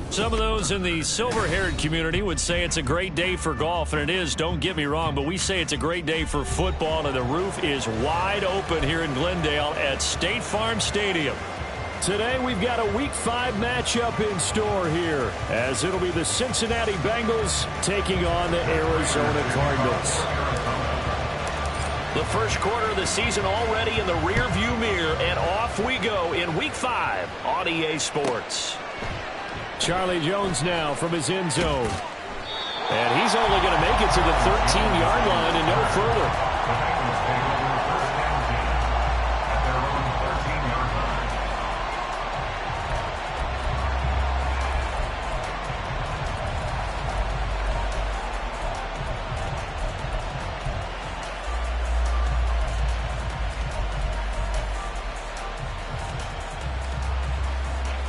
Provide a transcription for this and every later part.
Some of those in the silver-haired community would say it's a great day for golf, and it is, don't get me wrong, but we say it's a great day for football, and the roof is wide open here in Glendale at State Farm Stadium. Today we've got a Week 5 matchup in store here, as it'll be the Cincinnati Bengals taking on the Arizona Cardinals. The first quarter of the season already in the rearview mirror, and off we go in Week 5 on EA Sports. Charlie Jones now from his end zone. And he's only going to make it to the 13-yard line and no further.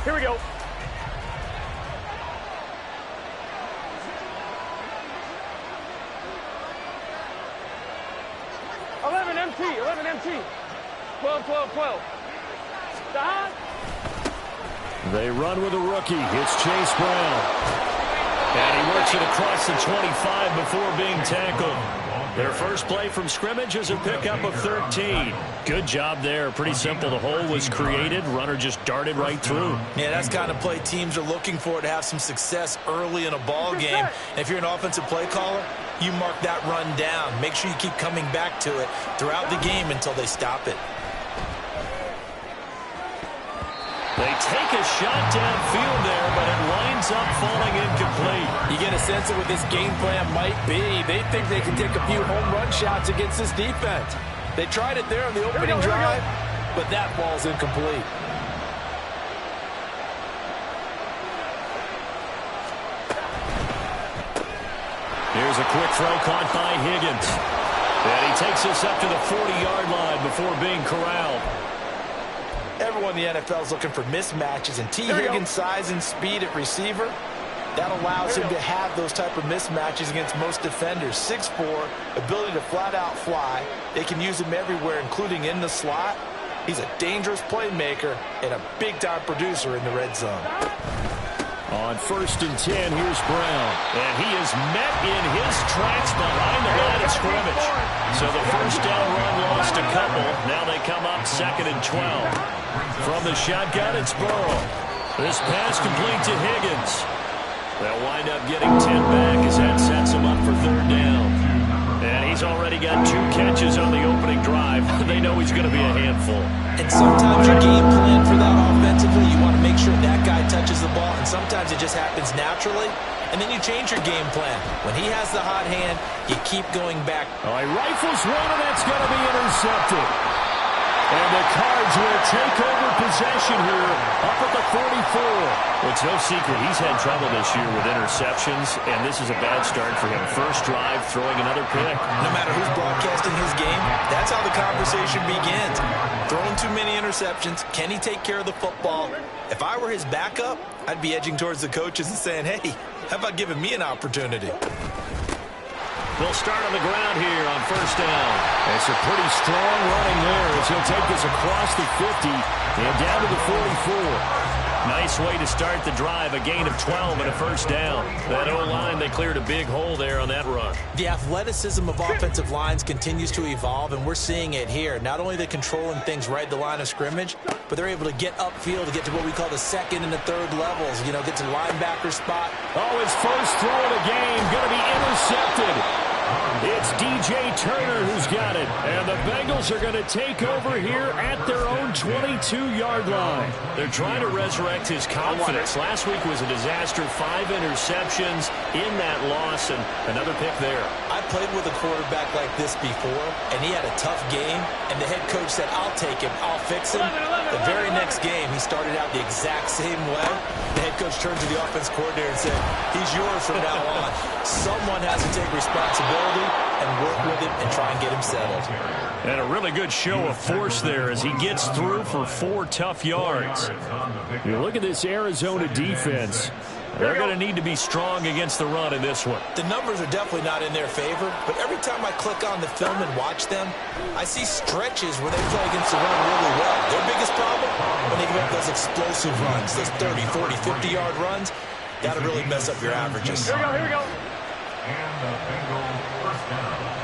Here we go. 11 MT. 12. Stop. They run with a rookie. It's Chase Brown. And he works it across the 25 before being tackled. Their first play from scrimmage is a pickup of 13. Good job there. Pretty simple. The hole was created. Runner just darted right through. Yeah, that's the kind of play teams are looking for to have some success early in a ball game. And if you're an offensive play caller, you mark that run down. Make sure you keep coming back to it throughout the game until they stop it. They take a shot downfield there, but it winds up falling incomplete. You get a sense of what this game plan might be. They think they can take a few home run shots against this defense. They tried it there on the opening drive, but that ball's incomplete. Here's a quick throw caught by Higgins. And he takes us up to the 40-yard line before being corralled. Everyone in the NFL is looking for mismatches, and T. Higgins' size and speed at receiver, that allows him to have those type of mismatches against most defenders. 6'4", ability to flat-out fly. They can use him everywhere, including in the slot. He's a dangerous playmaker and a big-time producer in the red zone. On 1st and 10, here's Brown. And he is met in his tracks behind the line of scrimmage. So the first down run lost a couple. Now they come up 2nd and 12. From the shotgun, it's Burrow. This pass complete to Higgins. They'll wind up getting 10 back as that sets them up for 3rd down. And he's already got 2 catches on the opening drive. They know he's going to be a handful. And sometimes your game plan for that offensively, you want to make sure that guy touches the ball, and sometimes it just happens naturally. And then you change your game plan. When he has the hot hand, you keep going back. Oh, he rifles one, and that's going to be intercepted. And the Cards will take over possession here up at the 44. Well, it's no secret he's had trouble this year with interceptions, and this is a bad start for him. First drive, throwing another pick. No matter who's broadcasting his game, that's how the conversation begins. Throwing too many interceptions. Can he take care of the football? If I were his backup, I'd be edging towards the coaches and saying, hey, how about giving me an opportunity? They'll start on the ground here on 1st down. It's a pretty strong running there as he'll take this across the 50 and down to the 44. Nice way to start the drive, a gain of 12 and a 1st down. That O-line, they cleared a big hole there on that run. The athleticism of offensive lines continues to evolve, and we're seeing it here. Not only are they controlling things right at the line of scrimmage, but they're able to get upfield to get to what we call the 2nd and the 3rd levels. You know, get to the linebacker spot. Oh, his first throw of the game going to be intercepted. It's DJ Turner who's got it. And the Bengals are going to take over here at their own 22-yard line. They're trying to resurrect his confidence. Last week was a disaster. 5 interceptions in that loss, and another pick there. I played with a quarterback like this before, and he had a tough game, and the head coach said, I'll take him, I'll fix him. The very next game, he started out the exact same way. The head coach turned to the offense coordinator and said, he's yours from now on. Someone has to take responsibility and work with him and try and get him settled. And a really good show of force there as he gets through for 4 tough yards. You look at this Arizona defense. They're going to need to be strong against the run in this one. The numbers are definitely not in their favor, but every time I click on the film and watch them, I see stretches where they play against the run really well. Their biggest problem, when they give up those explosive runs, those 30, 40, 50-yard runs, that'll really mess up your averages. Here we go. And the Bengals first down.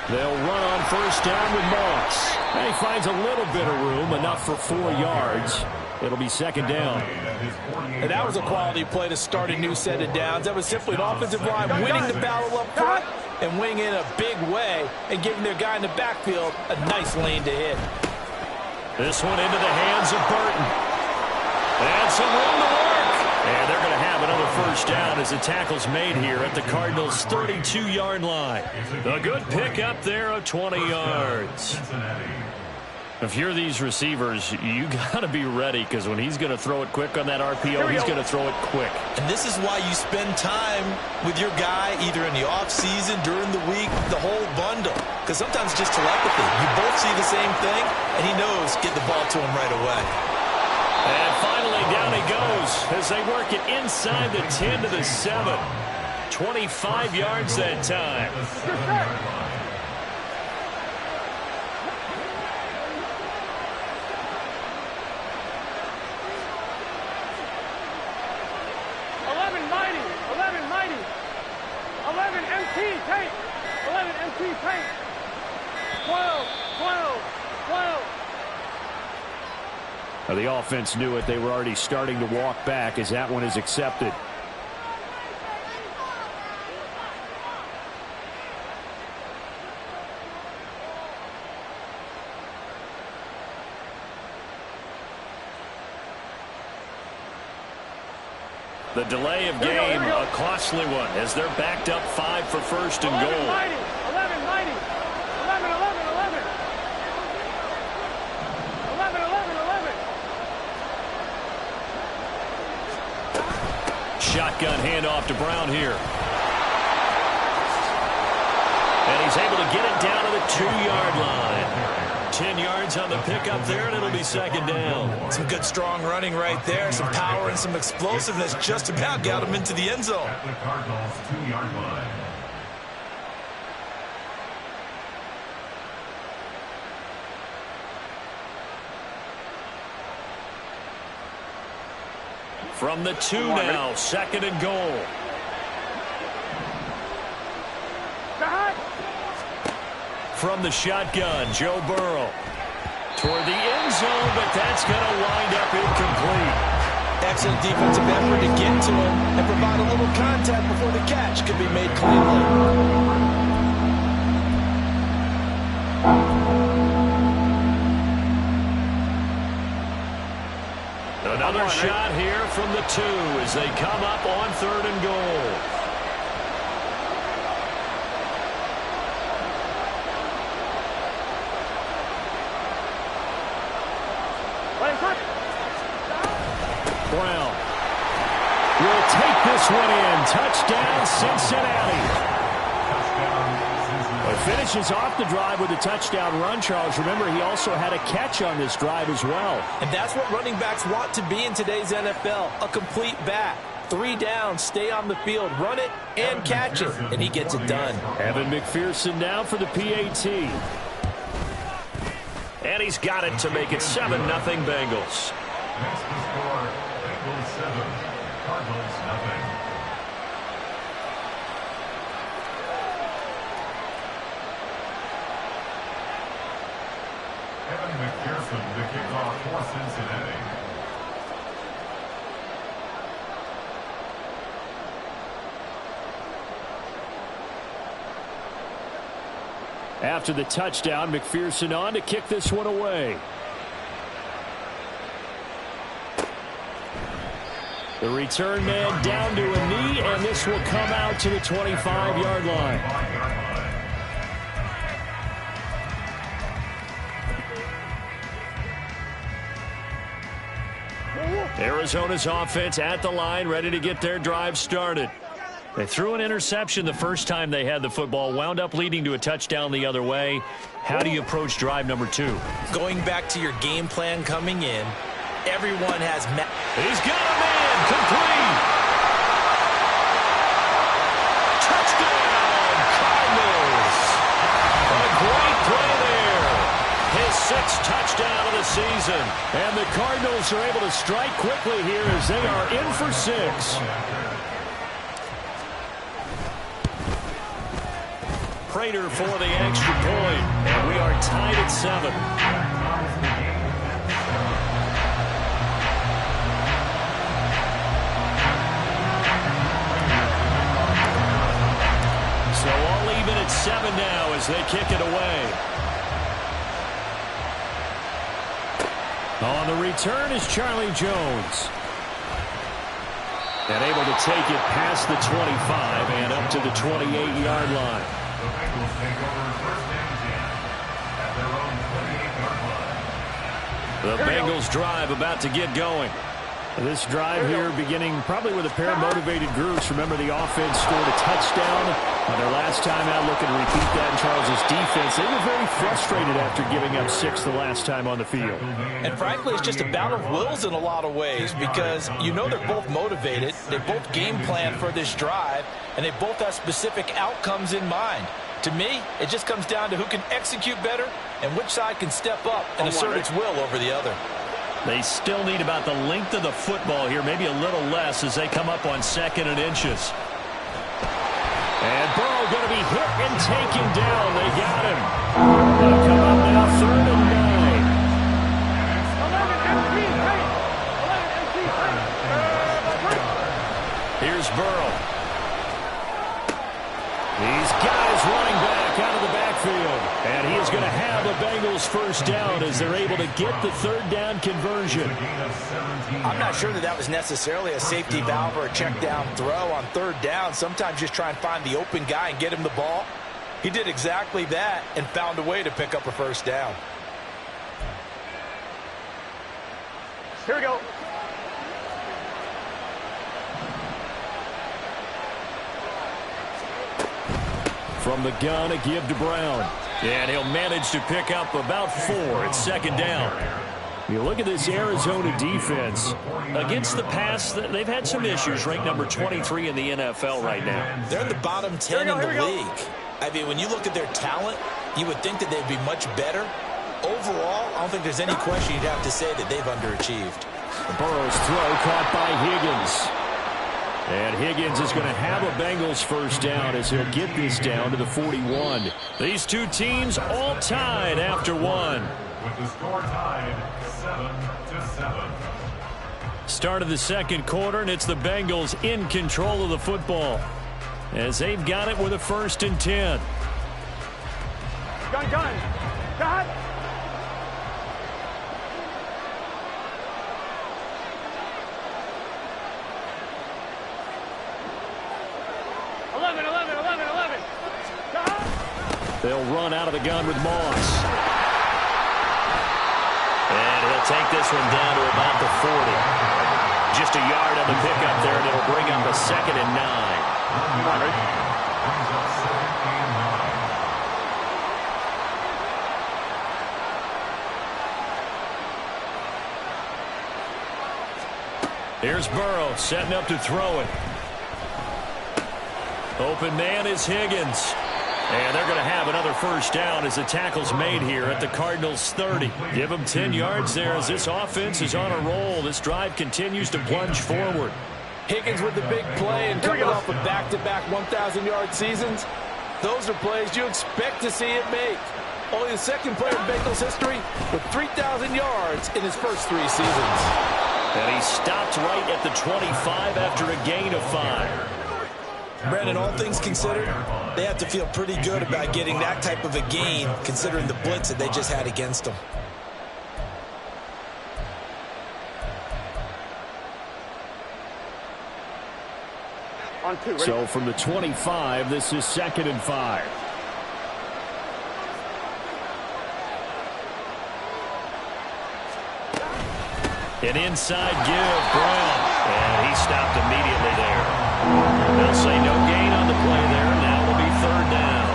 They'll run on first down with Moss. And he finds a little bit of room, enough for 4 yards. It'll be second down. And that was a quality play to start a new set of downs. That was simply an offensive line winning the battle up front and winning in a big way and giving their guy in the backfield a nice lane to hit. This one into the hands of Burton. And some room to work. And they're going to have another first down as the tackle's made here at the Cardinals' 32-yard line. A good pickup there of 20 yards. If you're these receivers, you got to be ready because when he's going to throw it quick on that RPO, he's going to throw it quick. And this is why you spend time with your guy either in the offseason, during the week, the whole bundle. Because sometimes it's just telepathy. You both see the same thing, and he knows get the ball to him right away. And finally, down he goes as they work it inside the 10 to the 7. 25 yards that time. Paint. 12. Now the offense knew it. They were already starting to walk back as that one is accepted. The delay of game, a costly one, as they're backed up 5 for first and goal. 11. Shotgun handoff to Brown here. And he's able to get it down to the 2-yard line. 10 yards on the pickup there, and it'll be second down. Some good strong running right there. Some power and some explosiveness just about got him into the end zone. At the Cardinals' 2-yard line. From the 2 now, second and goal. From the shotgun, Joe Burrow. Toward the end zone, but that's going to wind up incomplete. Excellent defensive effort to get to him and provide a little contact before the catch could be made cleanly. Another shot here from the 2 as they come up on third and goal. Brown will take this one in. Touchdown, Cincinnati. Well, finishes off the drive with a touchdown run, Charles. Remember, he also had a catch on this drive as well. And that's what running backs want to be in today's NFL, a complete back. 3 down, stay on the field, run it, and catch it. And he gets it done. Evan McPherson now for the PAT. And he's got it to make it 7-0 Bengals. Next to score, Bengals 7, Cardinals 0. Evan McPherson, the kickoff for Cincinnati. After the touchdown, McPherson on to kick this one away. The return man down to a knee, and this will come out to the 25-yard line. Arizona's offense at the line, ready to get their drive started. They threw an interception the first time they had the football, wound up leading to a touchdown the other way. How do you approach drive number 2? Going back to your game plan coming in, everyone has met. He's got a man, complete. Touchdown, Cardinals. A great play there. His 6th touchdown of the season. And the Cardinals are able to strike quickly here as they are in for 6. Prater for the extra point, and we are tied at 7. So all even at 7 now as they kick it away. On the return is Charlie Jones. And able to take it past the 25 and up to the 28-yard line. The Bengals take over first and 10 at their own 28-yard line. The Bengals drive about to get going. This drive here beginning probably with a pair of motivated groups. Remember, the offense scored a touchdown on their last time out. Looking to repeat that in Charles' defense. They were very frustrated after giving up 6 the last time on the field. And frankly, it's just a battle of wills in a lot of ways because you know they're both motivated. They both game plan for this drive, and they both have specific outcomes in mind. To me, it just comes down to who can execute better and which side can step up and assert its will over the other. They still need about the length of the football here, maybe a little less as they come up on 2nd and inches. And Burrow going to be hit and taken down. They got him. They'll come up now 3rd and 9. Here's Burrow. He's got his running back out of the backfield. And he is going to have a Bengals first down as they're able to get the 3rd down conversion. I'm not sure that was necessarily a safety valve or a check down throw on 3rd down. Sometimes just try and find the open guy and get him the ball. He did exactly that and found a way to pick up a first down. Here we go. From the gun, a give to Brown. And he'll manage to pick up about 4 at 2nd down. You look at this Arizona defense. Against the pass, they've had some issues. Ranked number 23 in the NFL right now. They're in the bottom 10 in the league. I mean, when you look at their talent, you would think that they'd be much better. Overall, I don't think there's any question you'd have to say that they've underachieved. Burrow's throw caught by Higgins. And Higgins is going to have a Bengals first down as he'll get this down to the 41. These two teams all tied after 1. With the score tied 7-7. Start of the 2nd quarter, and it's the Bengals in control of the football as they've got it with a 1st and 10. Gun. Got. 11. They'll run out of the gun with Moss. And he'll take this one down to about the 40. Just a yard on the pickup there, and it'll bring up a 2nd and 9. Here's Burrow setting up to throw it. Open man is Higgins. And they're going to have another first down as the tackle's made here at the Cardinals' 30. Give them 10 yards there as this offense is on a roll. This drive continues to plunge forward. Higgins with the big play and coming off of back-to-back 1,000-yard seasons. Those are plays you expect to see him make. Only the 2nd player in Bengals history with 3,000 yards in his first 3 seasons. And he stopped right at the 25 after a gain of 5. Brandon, all things considered, they have to feel pretty good about getting that type of a gain considering the blitz that they just had against them. On 2, ready? So from the 25, this is 2nd and 5. An inside give, Brown. And he stopped immediately there. They'll say no gain on the play there. Now it'll be third down.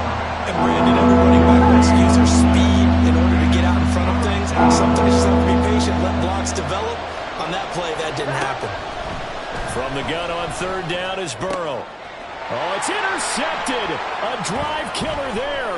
And Brandon, every running back wants to use their speed in order to get out in front of things. Sometimes you just have to be patient, let blocks develop. On that play, that didn't happen. From the gun on third down is Burrow. Oh, it's intercepted. A drive killer there.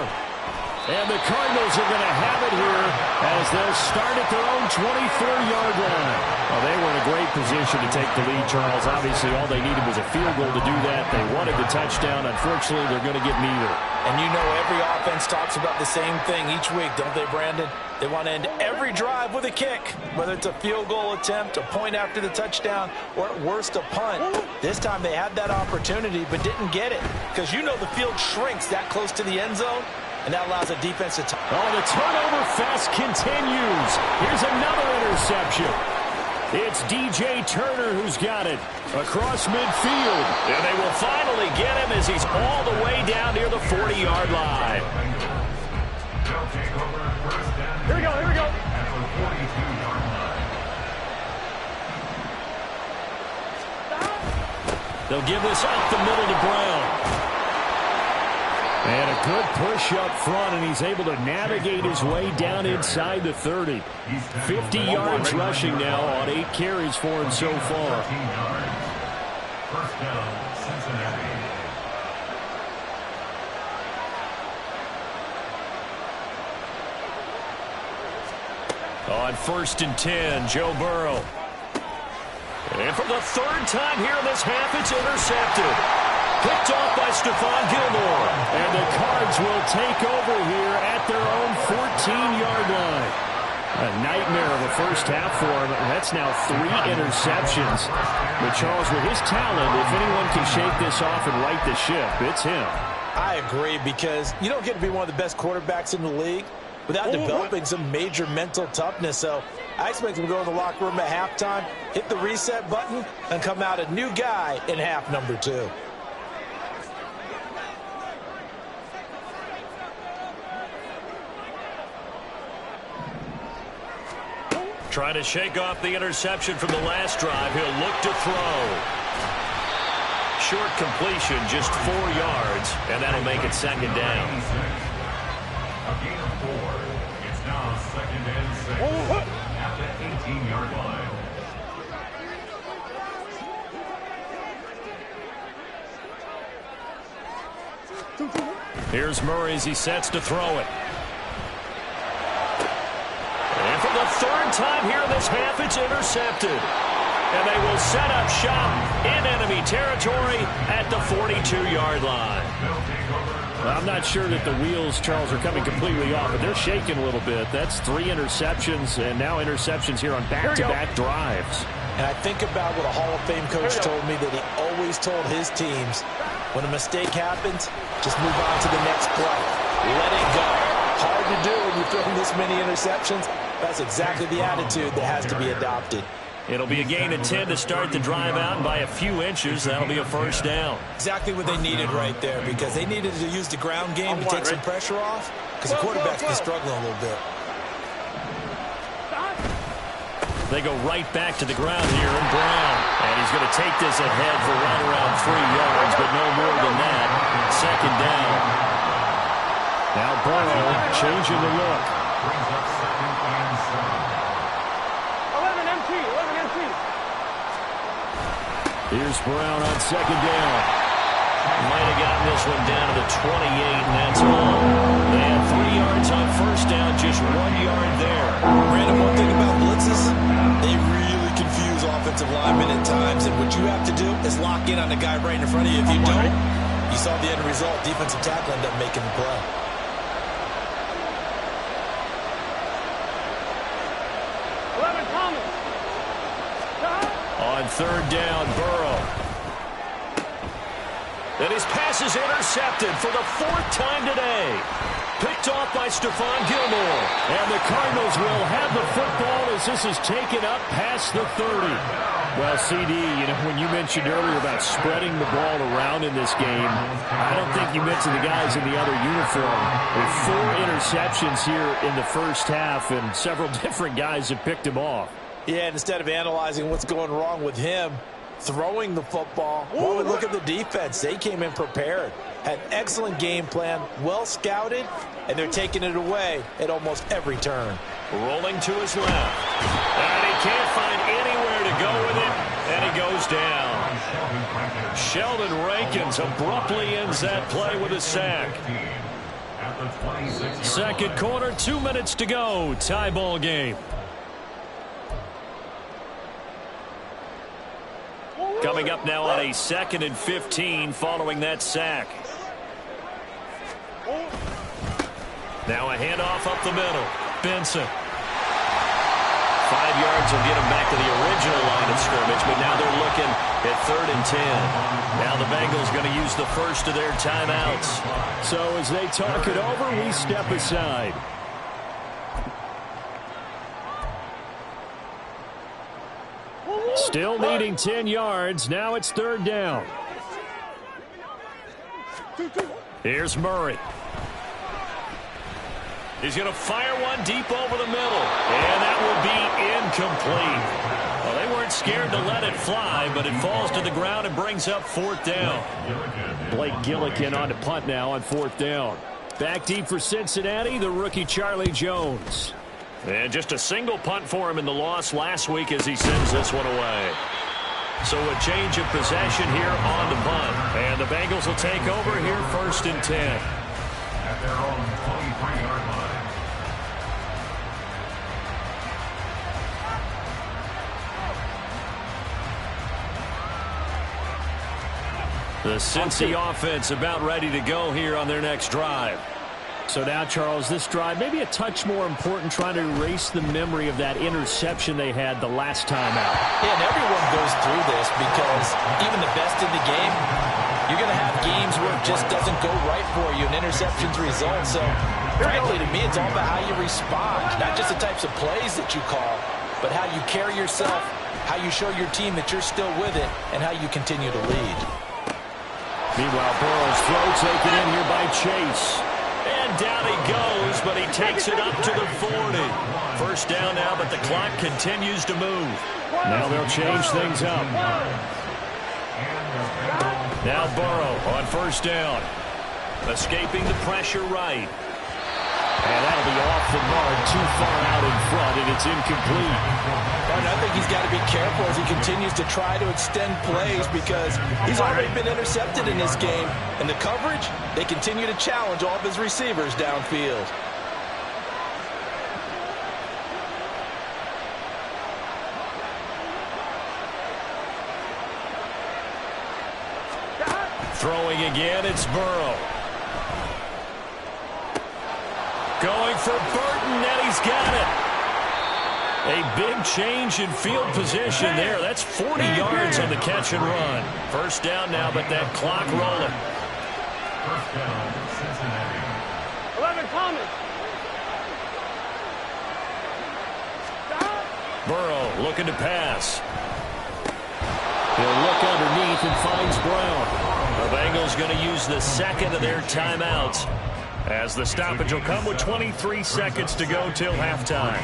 And the Cardinals are going to have it here as they'll start at their own 24-yard line. Well, they were in a great position to take the lead, Charles. Obviously, all they needed was a field goal to do that. They wanted the touchdown. Unfortunately, they're going to get neither. And you know every offense talks about the same thing each week, don't they, Brandon? They want to end every drive with a kick, whether it's a field goal attempt, a point after the touchdown, or at worst a punt. This time they had that opportunity but didn't get it because you know the field shrinks that close to the end zone, and that allows a defense to... Oh, the turnover fest continues. Here's another interception. It's DJ Turner who's got it across midfield. And they will finally get him as he's all the way down near the 40-yard line. Here we go, here we go. At the 42-yard line. They'll give this up the middle to Brown. And a good push up front, and he's able to navigate his way down inside the 30. 50 yards rushing now on 8 carries for him so far. First down, Cincinnati. On 1st and 10, Joe Burrow. And for the third time here in this half, it's intercepted. Picked off by Stephon Gilmore. And the Cards will take over here at their own 14-yard line. A nightmare of a first half for him. That's now 3 interceptions. But Charles, with his talent, if anyone can shake this off and right the ship, it's him. I agree, because you don't get to be one of the best quarterbacks in the league without developing some major mental toughness. So I expect him to go in the locker room at halftime, hit the reset button, and come out a new guy in half number 2. Trying to shake off the interception from the last drive. He'll look to throw. Short completion, just 4 yards, and that'll make it second down. A gain of 4. It's now 2nd and 6 at the 18-yard line. Here's Murray as he sets to throw it. And for the third time here in this half, it's intercepted. And they will set up shop in enemy territory at the 42-yard line. Well, I'm not sure that the wheels, Charles, are coming completely off, but they're shaking a little bit. That's 3 interceptions, and now interceptions here on back-to-back drives. And I think about what a Hall of Fame coach told me, that he always told his teams, when a mistake happens, just move on to the next play. Let it go. Hard to do when you throw this many interceptions. That's exactly the attitude that has to be adopted. It'll be a gain of 10 to start the drive out, and by a few inches, that'll be a first down. Exactly what they needed right there, because they needed to use the ground game to take some pressure off, because the quarterback's been struggling a little bit. They go right back to the ground here, and Brown. And he's going to take this ahead for right around 3 yards, but no more than that. Second down. Now Burrow changing the look. Brings up 2nd and 7. 11 MT, 11 MT. Here's Brown on second down. Might have gotten this one down to the 28, and that's all. And 3 yards on first down, just 1 yard there. Brandon, one thing about blitzes, they really confuse offensive linemen at times, and what you have to do is lock in on the guy right in front of you. If you don't, you saw the end result. Defensive tackle ended up making the play. On third down, Burrow. And his pass is intercepted for the 4th time today. Picked off by Stephon Gilmore. And the Cardinals will have the football as this is taken up past the 30. Well, CD, you know, when you mentioned earlier about spreading the ball around in this game, I don't think you mentioned the guys in the other uniform. With 4 interceptions here in the first half, and several different guys have picked him off. Yeah, and instead of analyzing what's going wrong with him, throwing the football. When we look at the defense, they came in prepared, had an excellent game plan, well scouted, and they're taking it away at almost every turn. Rolling to his left. And he can't find anywhere to go with it, and he goes down. Sheldon Rankins abruptly ends that play with a sack. Second quarter, 2 minutes to go. Tie ball game. Coming up now on a 2nd and 15 following that sack. Now a handoff up the middle. Benson. 5 yards will get him back to the original line of scrimmage, but now they're looking at 3rd and 10. Now the Bengals going to use the first of their timeouts. So as they talk it over, we step aside. Still needing 10 yards. Now it's 3rd down. Here's Murray. He's going to fire one deep over the middle. And that will be incomplete. Well, they weren't scared to let it fly, but it falls to the ground and brings up 4th down. Blake Gillikin on to punt now on 4th down. Back deep for Cincinnati, the rookie Charlie Jones. And just a single punt for him in the loss last week as he sends this one away. So a change of possession here on the punt. And the Bengals will take over here 1st and 10. At their own 23-yard line. The Cincy offense about ready to go here on their next drive. So now, Charles, this drive maybe a touch more important, trying to erase the memory of that interception they had the last time out. Yeah, and everyone goes through this because even the best in the game, you're going to have games where it just doesn't go right for you, and interceptions result. So, frankly, to me, it's all about how you respond, not just the types of plays that you call, but how you carry yourself, how you show your team that you're still with it, and how you continue to lead. Meanwhile, Burrow's throw taken in here by Chase. And down he goes, but he takes it up to the 40. First down now, but the clock continues to move. Now they'll change things up. Now Burrow on 1st down. Escaping the pressure right. And that'll be off the mark, too far out in front, and it's incomplete. And I think he's got to be careful as he continues to try to extend plays because he's already been intercepted in this game. And the coverage, they continue to challenge all of his receivers downfield. Throwing again, it's Burrow. Going for Burton, and he's got it. A big change in field position there. That's 40 yards on the catch and run. First down now, but that clock rolling. First down, Cincinnati. 11 Thomas. Burrow looking to pass. He'll look underneath and finds Brown. The Bengals going to use the second of their timeouts, as the stoppage will come with 23 seconds to go till halftime.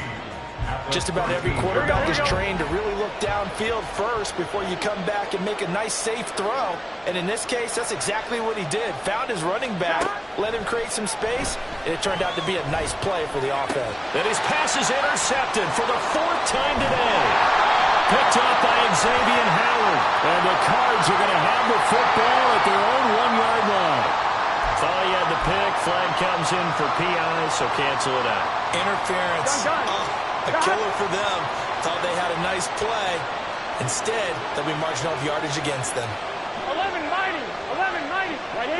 Just about every quarterback is trained to really look downfield first before you come back and make a nice, safe throw. And in this case, that's exactly what he did. Found his running back, let him create some space, and it turned out to be a nice play for the offense. And his pass is intercepted for the 4th time today. Picked up by Xavier Howard. And the Cards are going to have the football at their own 1-yard line. Thought he had the pick. Flag comes in for PI, so cancel it out. Interference. A killer for them. Thought they had a nice play. Instead, they'll be marginal of yardage against them. 11 mighty. 11 mighty. Right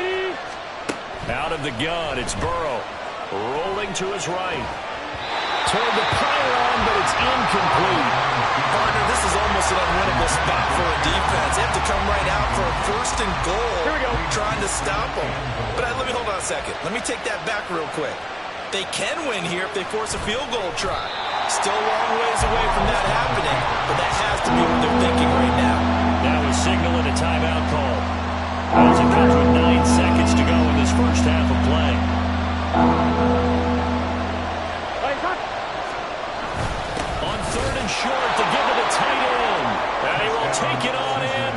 80. Out of the gun, it's Burrow. Rolling to his right. Toward the pylon, but it's incomplete. Partner, this is almost an unwinnable spot for a defense. They have to come right out for a 1st and goal. Here we go. Trying to stop them. But let me hold on a second. Let me take that back real quick. They can win here if they force a field goal try. Still a long ways away from that happening, but that has to be what they're thinking right now. Now he's signaling a timeout call. As it comes with 9 seconds to go in this first half of play. On 3rd and short to give it a tight end. And he will take it on in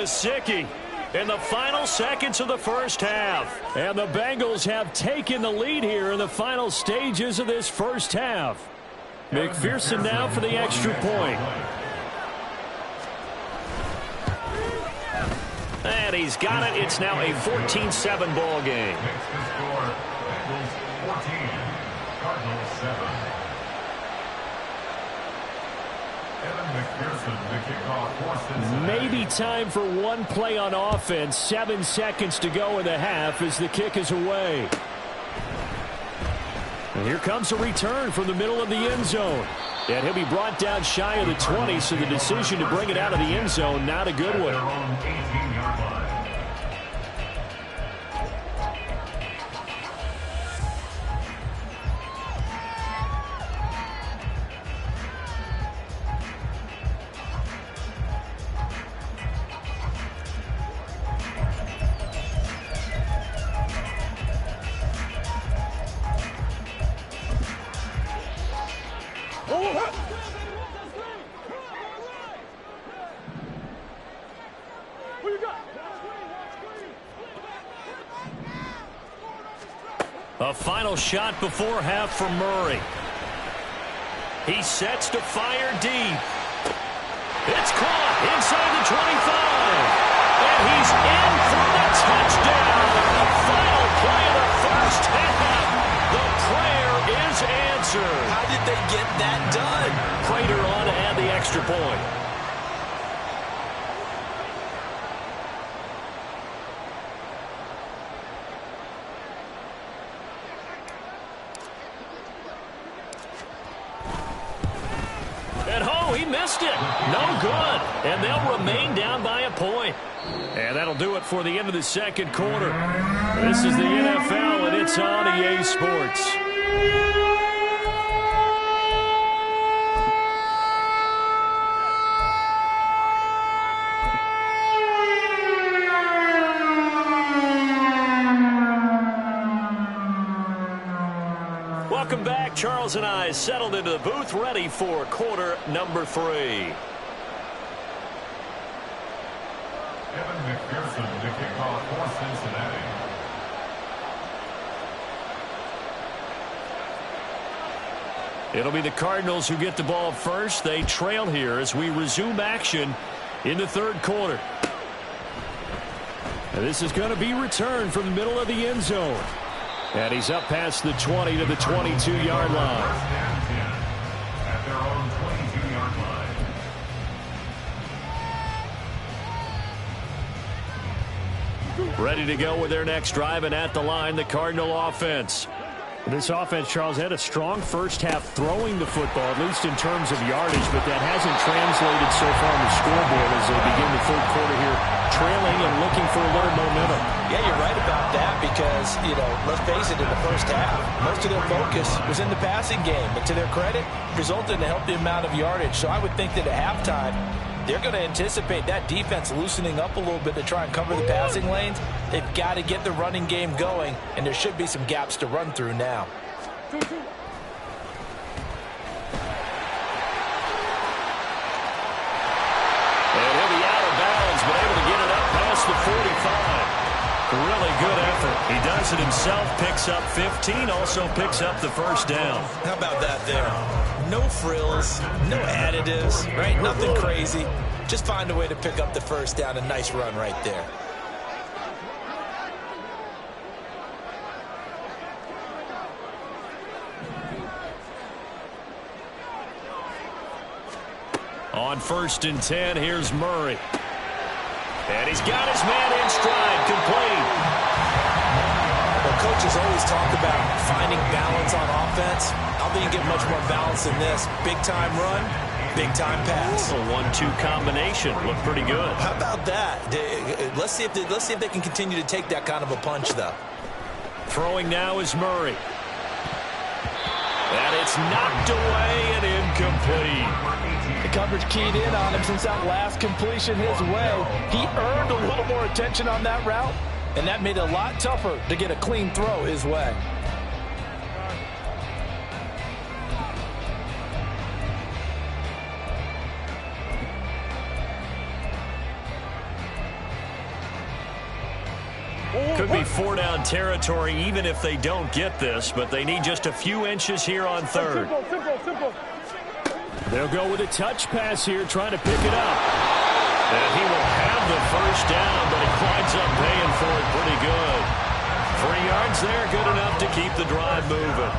Gesicki in the final seconds of the first half. And the Bengals have taken the lead here in the final stages of this first half. McPherson now for the extra point. And he's got it. It's now a 14-7 ball game. Makes the score Bengals 14, Cardinals 7. Maybe time for one play on offense. 7 seconds to go in the half as the kick is away. And here comes a return from the middle of the end zone. And he'll be brought down shy of the 20, so the decision to bring it out of the end zone, not a good one. A final shot before half for Murray. He sets to fire deep. It's caught inside the 25. And he's in for the touchdown. The final play of the first half. The prayer is answered. How did they get that done? Prater on to add the extra point. He missed it. No good. And they'll remain down by a point. And that'll do it for the end of the second quarter. This is the NFL, and it's on EA Sports. Welcome back. Charles and I settled into the booth, ready for quarter number 3. Kevin McPherson to kick off for Cincinnati. It'll be the Cardinals who get the ball first. They trail here as we resume action in the third quarter. And this is going to be returned from the middle of the end zone. And he's up past the 20 to the 22-yard line. First and 10 at their own 22-yard line. Ready to go with their next drive, and at the line, the Cardinal offense. This offense, Charles, had a strong first half throwing the football, at least in terms of yardage, but that hasn't translated so far on the scoreboard as they begin the third quarter here, trailing and looking for a little momentum. Yeah, you're right about that because, let's face it, in the first half, most of their focus was in the passing game. But to their credit, resulted in a healthy amount of yardage. So I would think that at halftime, they're going to anticipate that defense loosening up a little bit to try and cover the passing lanes. They've got to get the running game going, and there should be some gaps to run through now. And he'll be out of bounds, but able to get it up past the 45. Really good effort. He does it himself, picks up 15, also picks up the first down. How about that there? No frills, no additives, right? Nothing crazy. Just find a way to pick up the first down. A nice run right there. On 1st and 10, here's Murray. And he's got his man in stride, complete. Well, coaches always talk about finding balance on offense. I don't think you get much more balance than this. Big-time run, big-time pass. A 1-2 combination. Looked pretty good. How about that? Let's see if they can continue to take that kind of a punch, though. Throwing now is Murray. And it's knocked away and incomplete. The coverage keyed in on him since that last completion his way. He earned a little more attention on that route, and that made it a lot tougher to get a clean throw his way. Could be 4-down territory even if they don't get this, but they need just a few inches here on third. Simple. They'll go with a touch pass here, trying to pick it up. And he will have the first down, but he winds up paying for it pretty good. 3 yards there, good enough to keep the drive moving.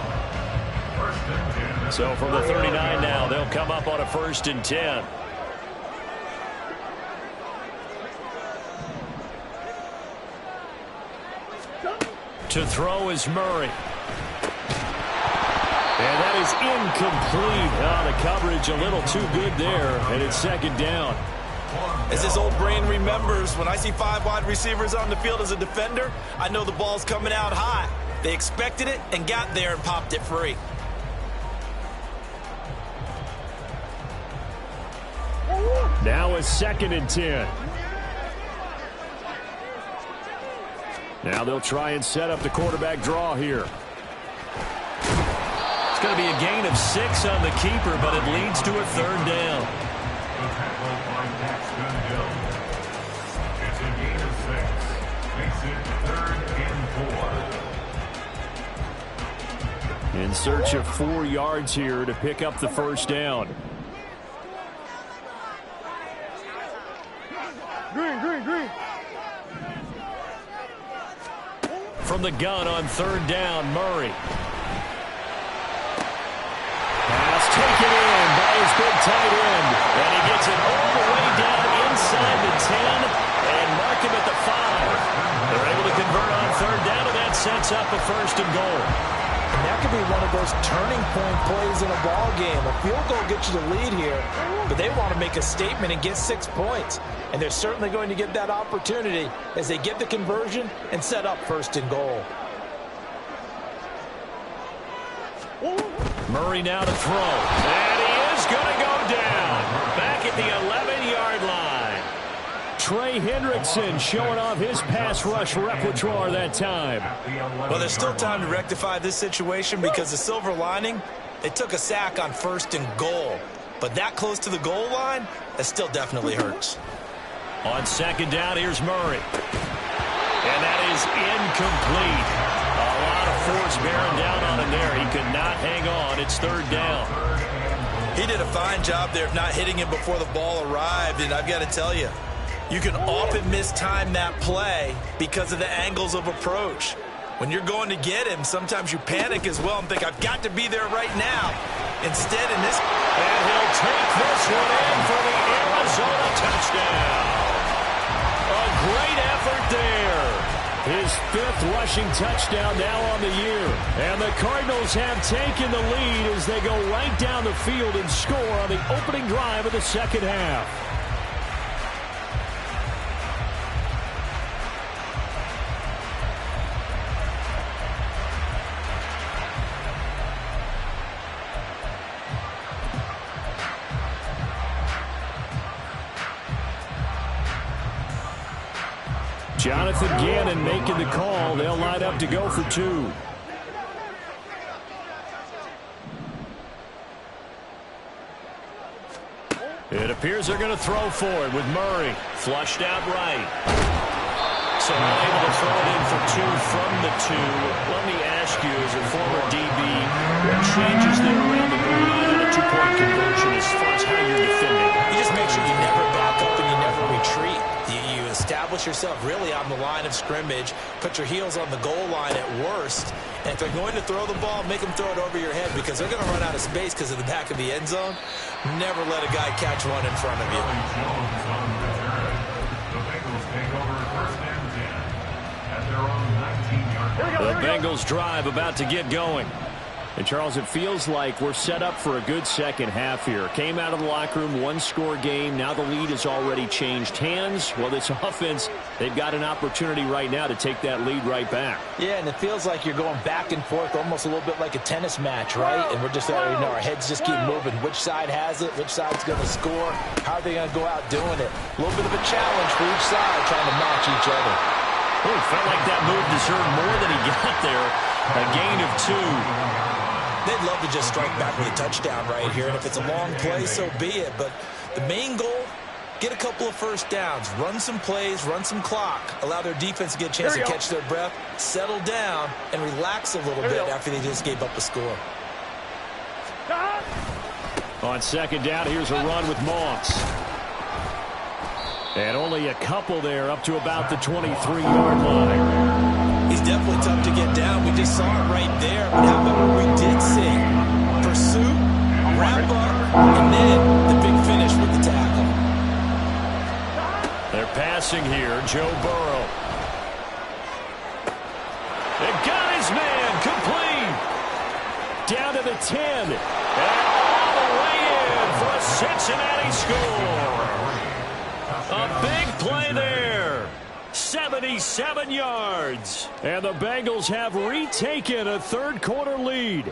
So from the 39 now, they'll come up on a 1st and 10. To throw is Murray. And that is incomplete. The coverage a little too good there, and it's 2nd down. As his old brain remembers, when I see 5 wide receivers on the field as a defender, I know the ball's coming out high. They expected it and got there and popped it free. Now a 2nd and 10. Now they'll try and set up the quarterback draw here. It's going to be a gain of 6 on the keeper, but it leads to a 3rd down. It's a gain of 6. Makes it 3rd and 4. In search of 4 yards here to pick up the 1st down. Green. From the gun on 3rd down, Murray. Pass taken in by his big tight end. And he gets it all the way down inside the 10 and mark him at the 5. They're able to convert on 3rd down, and that sets up a 1st and goal. And that could be one of those turning point plays in a ball game. A field goal gets you the lead here, but they want to make a statement and get 6 points. And they're certainly going to get that opportunity as they get the conversion and set up 1st and goal. Murray now to throw. And he is going to go down. Back at the 11-yard line. Trey Hendrickson showing off his pass rush repertoire that time. Well, there's still time to rectify this situation because the silver lining, they took a sack on 1st and goal. But that close to the goal line, that still definitely hurts. On 2nd down, here's Murray. And that is incomplete. A lot of force bearing down on him there. He could not hang on. It's 3rd down. He did a fine job there of not hitting him before the ball arrived. And I've got to tell you, you can often mistime that play because of the angles of approach. When you're going to get him, sometimes you panic as well and think, I've got to be there right now. Instead, in this... And he'll take this one in for the Arizona touchdown. A great effort there. His 5th rushing touchdown now on the year. And the Cardinals have taken the lead as they go right down the field and score on the opening drive of the 2nd half. Jonathan Gannon making the call. They'll line up to go for 2. It appears they're going to throw for it with Murray. Flushed out right. So able to throw it in for 2 from the 2. Let me ask you, as a former DB, what changes there around the goal line on a 2-point conversion as far as how you're defending? You just make sure you never back up and you never retreat. You establish yourself really on the line of scrimmage, put your heels on the goal line at worst, and if they're going to throw the ball, make them throw it over your head because they're going to run out of space because of the back of the end zone. Never let a guy catch one in front of you. The Bengals drive about to get going. And, Charles, it feels like we're set up for a good 2nd half here. Came out of the locker room, 1-score game. Now the lead has already changed hands. Well, this offense, they've got an opportunity right now to take that lead right back. Yeah, and it feels like you're going back and forth almost a little bit like a tennis match, right? And we're just, our heads just keep moving. Which side has it? Which side's going to score? How are they going to go out doing it? A little bit of a challenge for each side trying to match each other. Oh, it felt like that move deserved more than he got there. A gain of 2. They'd love to just strike back with a touchdown right here, and if it's a long play, so be it. But the main goal Get a couple of first downs, run some plays, run some clock, allow their defense to get a chance to catch their breath, settle down, and relax a little bit after they just gave up a score. On second down, here's a run with Moss. And only a couple there up to about the 23-yard line. He's definitely tough to get down. We just saw it right there. But how about what we did see? Pursuit, wrap up, and then the big finish with the tackle. They're passing here. Joe Burrow. They got his man. Complete. Down to the 10. And all the way in for a Cincinnati score. A big play there. 77 yards. And the Bengals have retaken a third-quarter lead.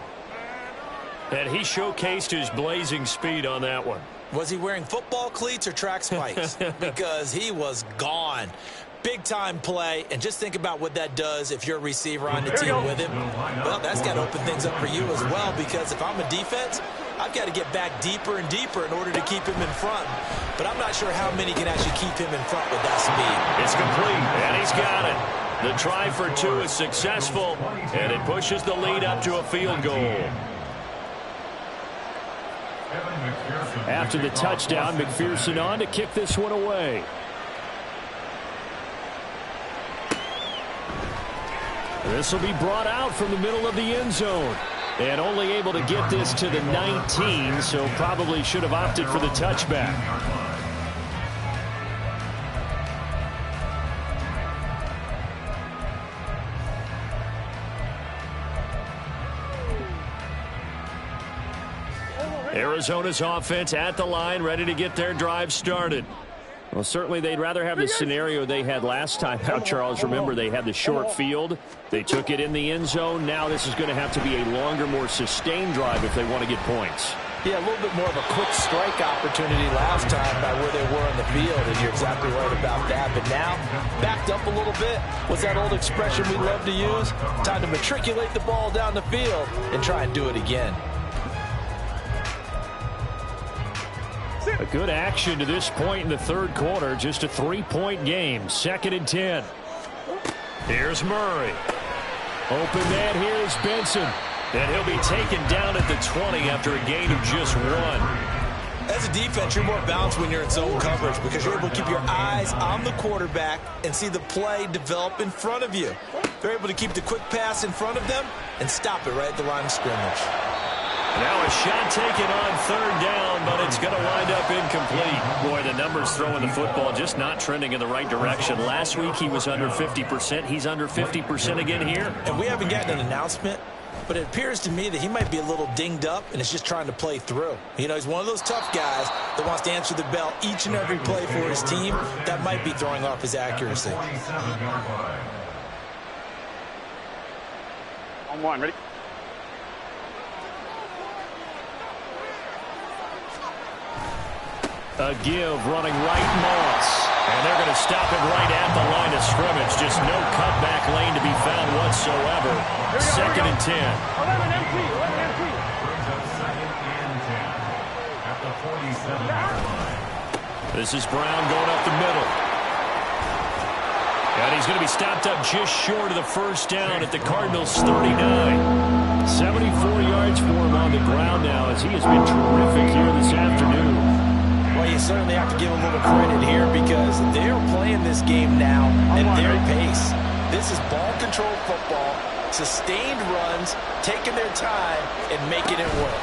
And he showcased his blazing speed on that one. Was he wearing football cleats or track spikes? Because he was gone. Big-time play, and just think about what that does if you're a receiver on the team with him. Well, that's got to open things up for you as well, because if I'm a defense, I've got to get back deeper and deeper in order to keep him in front. But I'm not sure how many can actually keep him in front with that speed. It's complete, and he's got it. The try for two is successful, and it pushes the lead up to a field goal. After the touchdown, McPherson on to kick this one away. This will be brought out from the middle of the end zone. And only able to get this to the 19, so probably should have opted for the touchback. Arizona's offense at the line, ready to get their drive started. Well, certainly they'd rather have the scenario they had last time out, Charles. Remember, they had the short field. They took it in the end zone. Now this is going to have to be a longer, more sustained drive if they want to get points. Yeah, a little bit more of a quick strike opportunity last time by where they were on the field, and you're exactly right about that. But now, backed up a little bit. What's that old expression we love to use? Time to matriculate the ball down the field and try and do it again. A good action to this point in the third quarter. Just a 3-point game. 2nd and 10. Here's Murray. Open man, here's Benson. And he'll be taken down at the 20 after a gain of just 1. As a defense, you're more balanced when you're in zone coverage because you're able to keep your eyes on the quarterback and see the play develop in front of you. They're able to keep the quick pass in front of them and stop it right at the line of scrimmage. Now a shot taken on third down, but it's going to wind up incomplete. Boy, the numbers throwing the football just not trending in the right direction. Last week he was under 50%. He's under 50% again here. And we haven't gotten an announcement, but it appears to me that he might be a little dinged up and is just trying to play through. You know, he's one of those tough guys that wants to answer the bell each and every play for his team. That might be throwing off his accuracy. On one, ready? A give running right, Moss. And they're going to stop him right at the line of scrimmage. Just no cutback lane to be found whatsoever. 2nd and 10. 11 empty, 11 empty. At the 47-yard line. This is Brown going up the middle. And he's going to be stopped up just short of the first down at the Cardinals' 39. 74 yards for him on the ground now as he has been terrific here this afternoon. Well, you certainly have to give a little credit here because they're playing this game now at their pace. This is ball control football, sustained runs, taking their time, and making it work.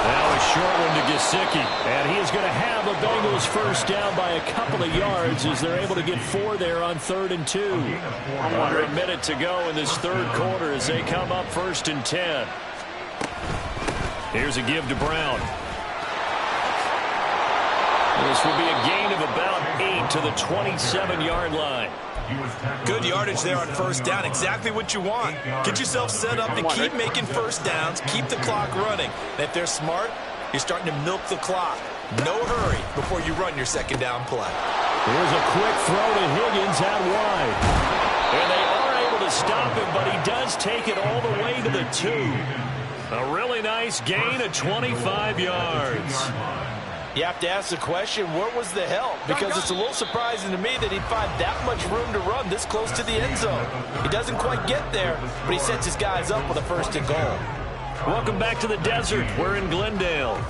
Now a short one to Gesicki, and he is going to have a Bengals first down by a couple of yards as they're able to get 4 there on 3rd and 2. Under a minute to go in this third quarter as they come up 1st and 10. Here's a give to Brown. This will be a gain of about 8 to the 27-yard line. Good yardage there on first down. Exactly what you want. Get yourself set up to keep making first downs, keep the clock running. And if they're smart, you're starting to milk the clock. No hurry before you run your second down play. Here's a quick throw to Higgins out wide. And they are able to stop him, but he does take it all the way to the 2. A really nice gain of 25 yards. You have to ask the question, where was the help? Because it's a little surprising to me that he'd find that much room to run this close to the end zone. He doesn't quite get there, but he sets his guys up with a 1st and goal. Welcome back to the desert. We're in Glendale.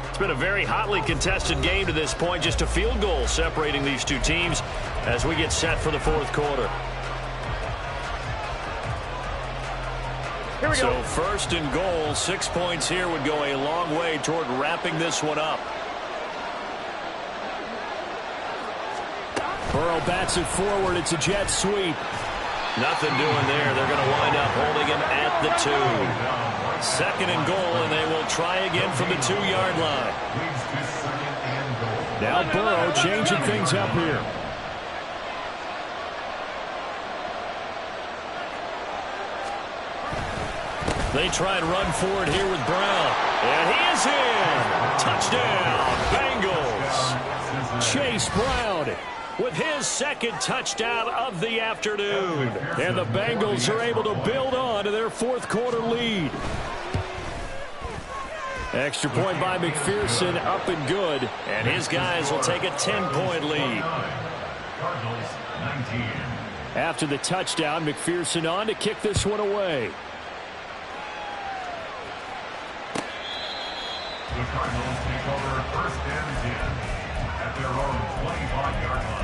It's been a very hotly contested game to this point. Just a field goal separating these two teams as we get set for the 4th quarter. So 1st and goal, 6 points here would go a long way toward wrapping this one up. Burrow bats it forward. It's a jet sweep. Nothing doing there. They're going to wind up holding him at the 2. 2nd and goal, and they will try again from the 2-yard line. Now Burrow changing things up here. They try and run forward here with Brown. And he is in. Touchdown, Bengals. Chase Brown with his 2nd touchdown of the afternoon. And the Bengals are able to build on to their 4th quarter lead. Extra point by McPherson, up and good. And his guys will take a 10-point lead. After the touchdown, McPherson on to kick this one away. The Cardinals take over 1st and 10 at their own 25-yard line.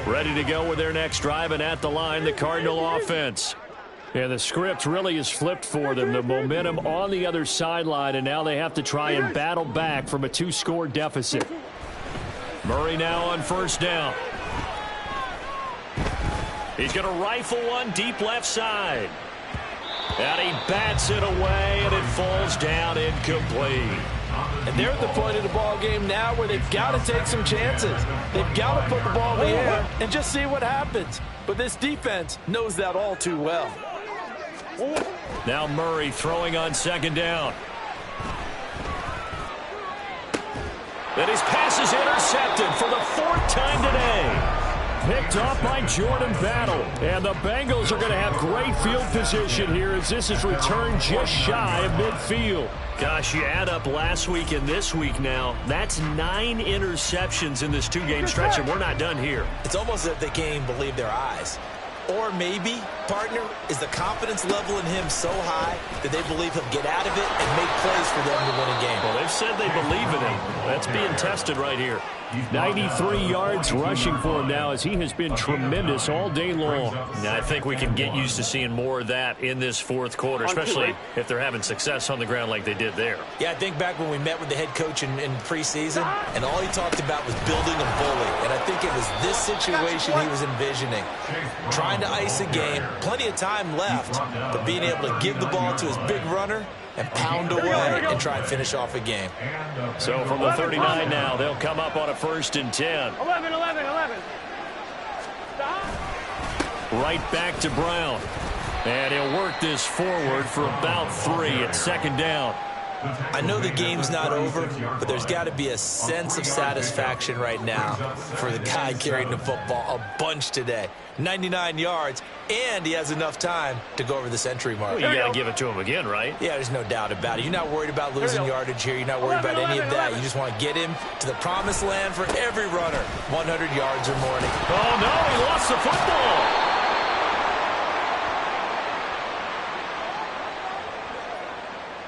Ready to go with their next drive, and at the line, the Cardinal offense. Yeah, the script really is flipped for them. The momentum on the other sideline, and now they have to try and battle back from a 2-score deficit. Murray now on 1st down. He's going to rifle one deep left side. And he bats it away, and it falls down incomplete. And they're at the point of the ball game now where they've got to take some chances. They've got to put the ball in the air and just see what happens. But this defense knows that all too well. Now Murray throwing on 2nd down. And his pass is intercepted for the 4th time today. Picked off by Jordan Battle. And the Bengals are going to have great field position here as this is returned just shy of midfield. Gosh, you add up last week and this week now. That's 9 interceptions in this 2-game stretch, and we're not done here. It's almost as if they can't even believe their eyes. Or maybe, partner, is the confidence level in him so high that they believe he'll get out of it and make plays for them to win a game. Well, they've said they believe in him. That's being tested right here. 93 yards rushing for him now as he has been tremendous all day long. Now, I think we can get used to seeing more of that in this 4th quarter, especially if they're having success on the ground like they did there. Yeah, I think back when we met with the head coach in preseason, and all he talked about was building a bully. And I think it was this situation he was envisioning. Trying to ice a game, plenty of time left, but being able to give the ball to his big runner and pound away and try and finish off a game. So from the 39 now, they'll come up on a 1st and 10. 11. Right back to Brown. And he'll work this forward for about 3 at 2nd down. I know the game's not over, but there's got to be a sense of satisfaction right now for the guy carrying the football a bunch today. 99 yards, and he has enough time to go over the century mark. Well, you got to give it to him again, right? Yeah, there's no doubt about it. You're not worried about losing yardage here. You're not worried about any of that. You just want to get him to the promised land for every runner. 100 yards or more. Oh, no, he lost the football.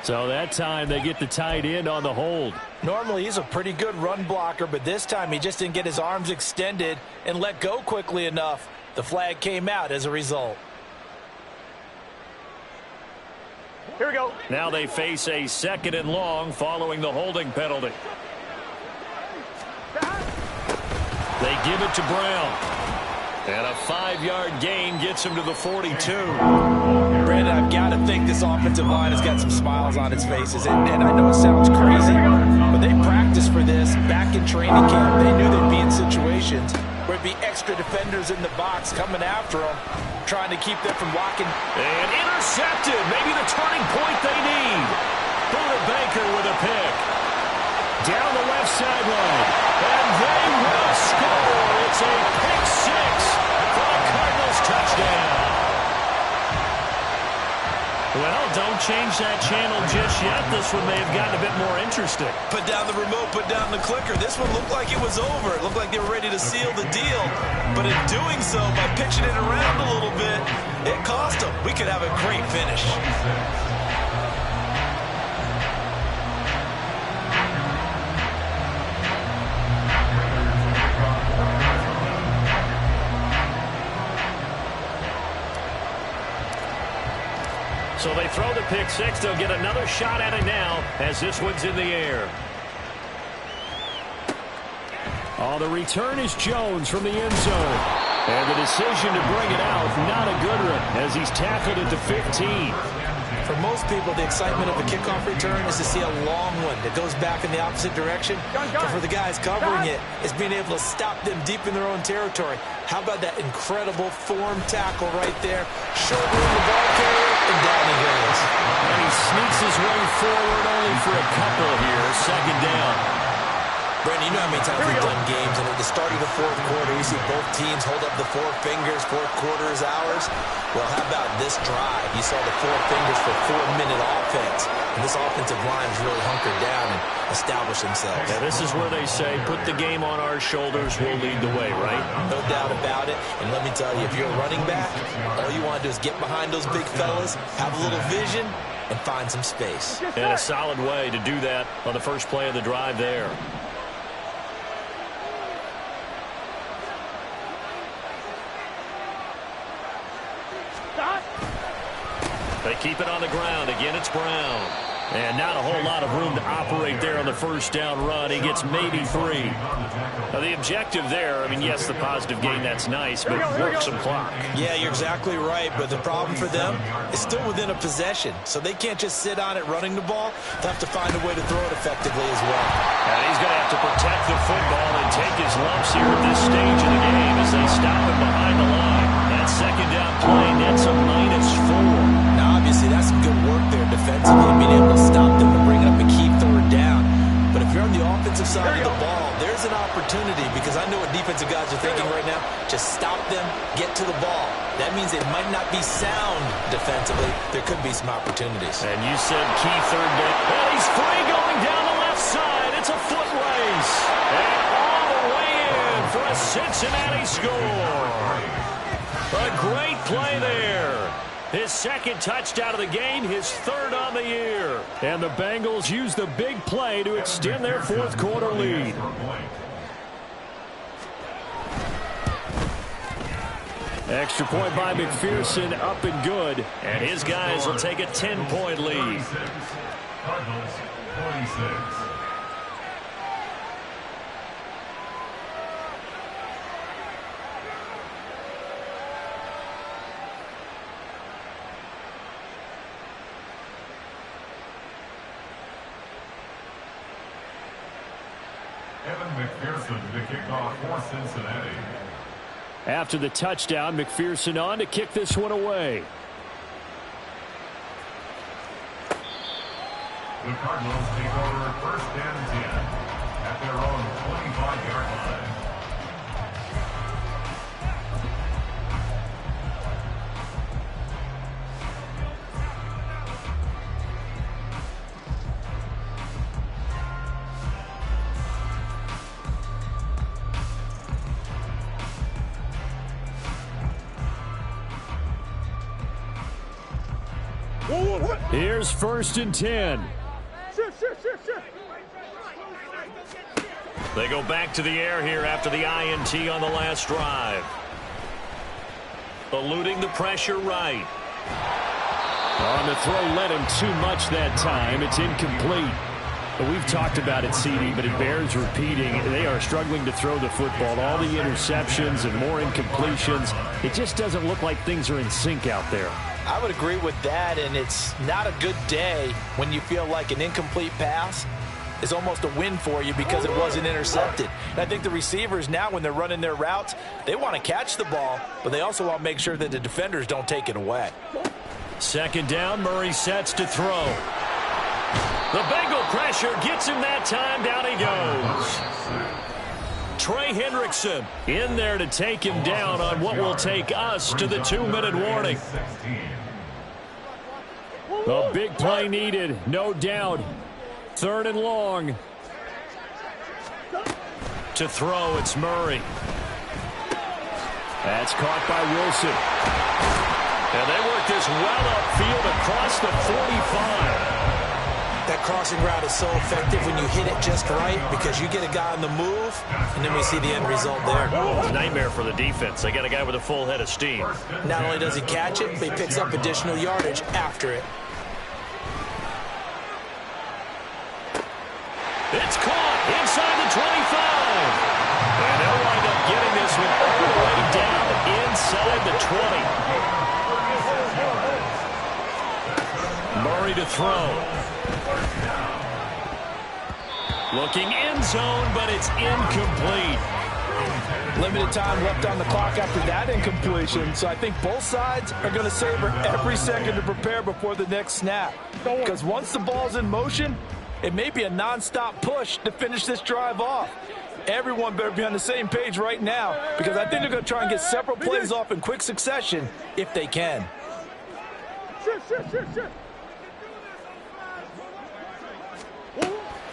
So that time they get the tight end on the hold. Normally he's a pretty good run blocker, but this time he just didn't get his arms extended and let go quickly enough. The flag came out as a result. Here we go. Now they face a 2nd and long following the holding penalty. They give it to Brown. And a 5-yard gain gets him to the 42. Brandon, I've got to think this offensive line has got some smiles on its faces. And I know it sounds crazy, but they practiced for this back in training camp. They knew they'd be in situations where it'd be extra defenders in the box coming after them, trying to keep them from walking. And intercepted. Maybe the turning point they need. Buda Baker with a pick. Down the left sideline. And they will score. It's a pick six for the Cardinals touchdown. Well, don't change that channel just yet. This one may have gotten a bit more interesting. Put down the remote, put down the clicker. This one looked like it was over. It looked like they were ready to seal the deal. But in doing so, by pitching it around a little bit, it cost them. We could have a great finish. So they throw the pick six. They'll get another shot at it now as this one's in the air. Oh, the return is Jones from the end zone. And the decision to bring it out, not a good one, as he's tackled at the 15. For most people, the excitement of a kickoff return is to see a long one that goes back in the opposite direction. But for the guys covering it, it's being able to stop them deep in their own territory. How about that incredible form tackle right there? Shouldering the ball carrier, and down he goes. And he sneaks his way forward only for a couple here. Second down. Brandon, you know how many times we've done games, and at the start of the fourth quarter, you see both teams hold up the four fingers, fourth quarter is ours. Well, how about this drive? You saw the four fingers for 4-minute offense, and this offensive line has really hunkered down and established themselves. Yeah, this is where they say, put the game on our shoulders, we'll lead the way, right? No doubt about it, and let me tell you, if you're a running back, all you want to do is get behind those big fellas, have a little vision, and find some space. And a solid way to do that on the first play of the drive there. They keep it on the ground. Again, it's Brown. And not a whole lot of room to operate there on the first down run. He gets maybe 3. Now, the objective there, I mean, yes, the positive gain, that's nice, but work some clock. Yeah, you're exactly right, but the problem for them is still within a possession, so they can't just sit on it running the ball. They'll have to find a way to throw it effectively as well. And he's going to have to protect the football and take his lumps here at this stage of the game as they stop him behind the line. That second down play, that's a -4. Now, obviously, that's some good work there defensively, being able to stop them and bring it up a key third down. But if you're on the offensive side of the ball, there's an opportunity, because I know what defensive guys are thinking right now. Just stop them, get to the ball. That means they might not be sound defensively. There could be some opportunities. And you said key third down. And he's free going down the left side. It's a foot race. And all the way in for a Cincinnati score. A great play there. His second touchdown of the game, his third on the year. And the Bengals use the big play to extend their fourth quarter lead. Extra point by McPherson, up and good. And his guys will take a 10-point lead. Cardinals 46. McPherson to kick off for Cincinnati. After the touchdown, McPherson on to kick this one away. The Cardinals take over first and 10 at their own 25-yard line. Here's first and 10. They go back to the air here after the INT on the last drive. Eluding the pressure right. On the throw, led him too much that time. It's incomplete. We've talked about it, CD, but it bears repeating. They are struggling to throw the football. All the interceptions and more incompletions. It just doesn't look like things are in sync out there. I would agree with that, and it's not a good day when you feel like an incomplete pass is almost a win for you because it wasn't intercepted. And I think the receivers now, when they're running their routes, they want to catch the ball, but they also want to make sure that the defenders don't take it away. Second down, Murray sets to throw. The Bengal pressure gets him that time. Down he goes. Trey Hendrickson in there to take him down on what will take us to the 2-minute warning. A big play needed, no doubt. 3rd and long. To throw, it's Murray. That's caught by Wilson. And they work this well upfield across the 45. That crossing route is so effective when you hit it just right because you get a guy on the move, and then we see the end result there. It's a nightmare for the defense. They got a guy with a full head of steam. Not only does he catch it, but he picks up additional yardage after it. It's caught inside the 25. And they'll wind up getting this one all the way down inside the 20. Murray to throw. Looking end zone, but it's incomplete. Limited time left on the clock after that incompletion, so I think both sides are going to savor every second to prepare before the next snap. Because once the ball's in motion, it may be a nonstop push to finish this drive off. Everyone better be on the same page right now because I think they're going to try and get several plays off in quick succession if they can.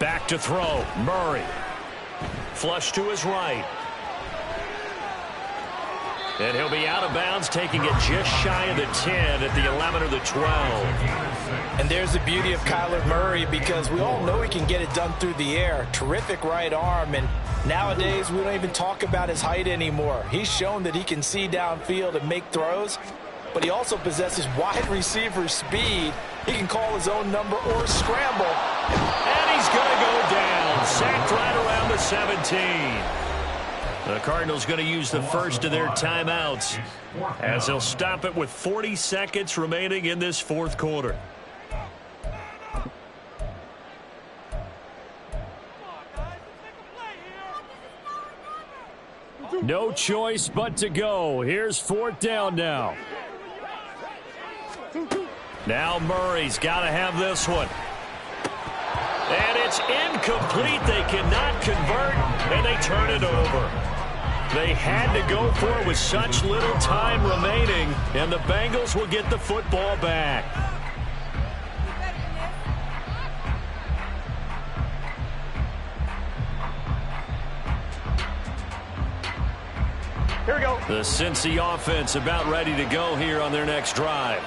Back to throw. Murray. Flush to his right. And he'll be out of bounds, taking it just shy of the 10 at the 11 or the 12. And there's the beauty of Kyler Murray because we all know he can get it done through the air. Terrific right arm, and nowadays we don't even talk about his height anymore. He's shown that he can see downfield and make throws, but he also possesses wide receiver speed. He can call his own number or scramble. And he's going to go down. Sacked right around the 17. The Cardinals going to use the first of their timeouts as they'll stop it with 40 seconds remaining in this 4th quarter. No choice but to go. Here's 4th down now. Now Murray's got to have this one. And it's incomplete. They cannot convert, and they turn it over. They had to go for it with such little time remaining, and the Bengals will get the football back. Here we go. The Cincy offense about ready to go here on their next drive.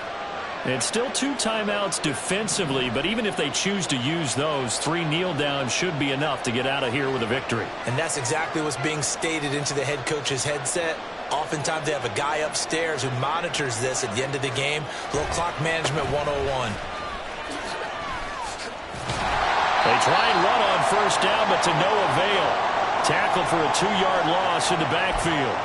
It's still 2 timeouts defensively, but even if they choose to use those, 3 kneel downs should be enough to get out of here with a victory. And that's exactly what's being stated into the head coach's headset. Oftentimes they have a guy upstairs who monitors this at the end of the game. Little clock management 101. They try and run on 1st down, but to no avail. Tackle for a 2-yard loss in the backfield.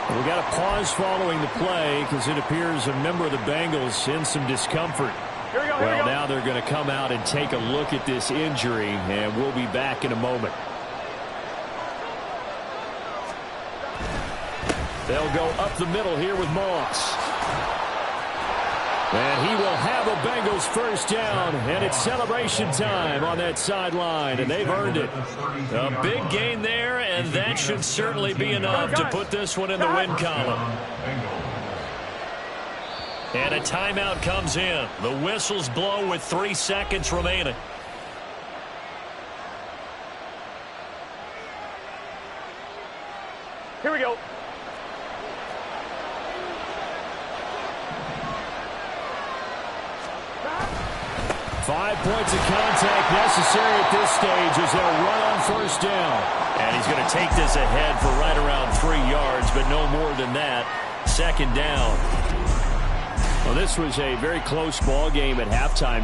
We got a pause following the play because it appears a member of the Bengals in some discomfort. Well, now they're going to come out and take a look at this injury, and we'll be back in a moment. They'll go up the middle here with Moss. And he will have a Bengals 1st down, and it's celebration time on that sideline, and they've earned it. A big gain there, and that should certainly be enough to put this one in the win column. And a timeout comes in. The whistles blow with 3 seconds remaining. Here we go. Five points of contact necessary at this stage as they'll run on 1st down. And he's going to take this ahead for right around 3 yards, but no more than that. 2nd down. Well, this was a very close ball game at halftime.